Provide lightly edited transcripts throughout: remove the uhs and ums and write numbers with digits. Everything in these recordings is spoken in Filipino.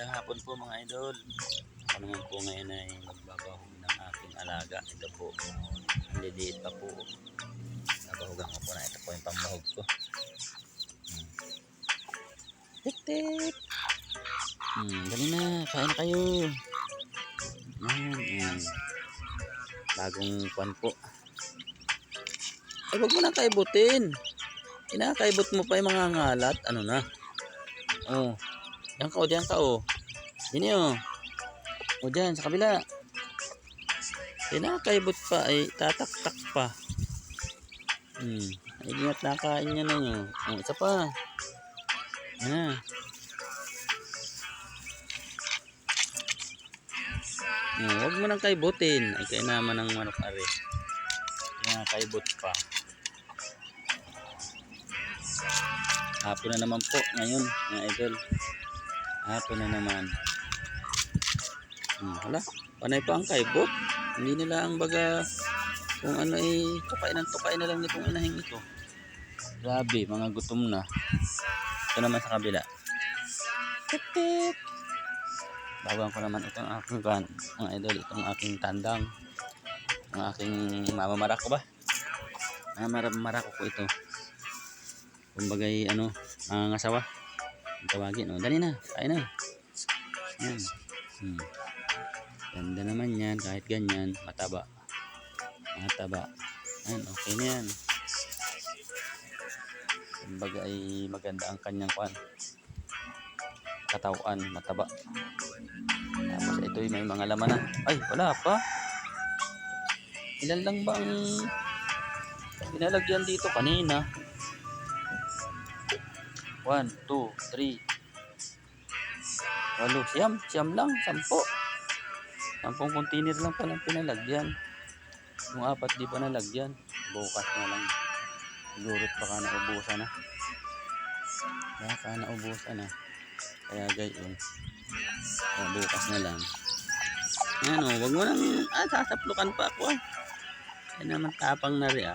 Magandang hapon po mga idol. Ako naman po ngayon ay magbabahog ng aking alaga. Ito po, ang liliit pa po. Nabahogan ko po na. Ito po yung pambahog ko. Tik tik. Dali na, kain na kayo. Bagong kwan po. Ay, wag mo na kaibutin. Kinakaibot mo pa yung mga ngalat. Ano na? Oh, diyan ka oh. Dini oh. O dyan, sa kabila. Kinakaibot pa, ay tataktak pa. Ay ingat na kain niya na nyo. O, isa pa. Yan. Huwag mo nang kaibutin. Ay kaya naman ng manok ari. Kinakaibot pa. Hapon na naman po ngayon, mga idol. Hapon na naman. Hala, panay pa ang kaibot. Hindi nila ang baga kung ano ay tukay na lang nitong inahing ito. Grabe, mga gutom na. Ito naman sa kabila. Tik tik. Baguhan ko naman itong aking kan, mga idol, itong aking tandang. Ang aking mamamarak ko ba? Mamamarak ko ito. Kumbagay ano, mangangasawa. Tawagin, dali na, kain na. Yan. Ganda naman yan, kahit ganyan, mataba. Yan, okay na yan. Kumbaga ay maganda ang kanyang katawan, mataba. Tapos ito may mga laman na. Ay, wala pa. Ilan lang ba ang pinalagyan dito kanina? 1, 2, 3. Walo, siyam lang, 10. 10 container lang palang pinalagyan. Yung 4 di pa nalagyan. Bukas na lang. Sigurot baka naubusan na. Kaya gayon. Bukas na lang. Yan o, wag mo nang sasaplukan pa ako Yan naman tapang na rin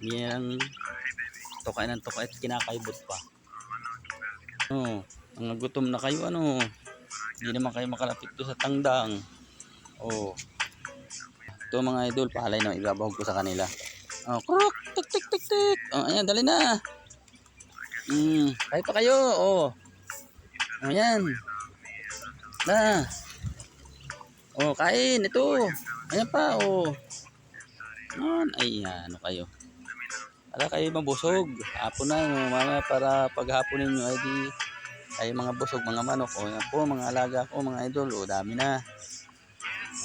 Hindi lang tukay ng tukay at kinakaibot pa. Mga gutom na kayo Hindi naman kayo makalapit to sa tangdang. Ito mga idol, palay na ibabahog ko sa kanila. Kruk, tik tik tik tik. Ayan, dali na. Kain pa kayo. Ayan. Na. Kain ito. Ayan pa. Ay, ano kayo. Para kayo mabusog. Hapon na, mamaya para paghaponin nyo ay di kayo mga busog, mga manok. Yan po, mga alaga ko, mga idol. Dami na.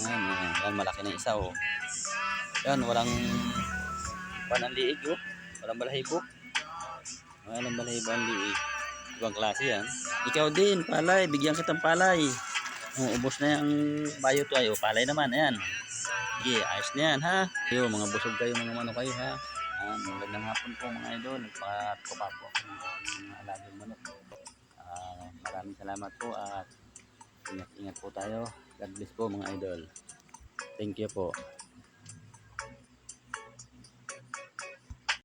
Yan, malaki na isa. Yan, walang pananliig. Walang balahibo. Walang balahibo ang liig. Ibang klase yan. Ikaw din, palay. Bigyan kitang palay. Ubos na yung bayo to ay. Palay naman, ayan. Sige, ayos na yan ha. Mga busog kayo, mga manok kayo ha. Magandang hapon po mga idol. Nagpatupa po ako ng mga alagang manok. Maraming salamat po at ingat po tayo. God bless po mga idol. Thank you po.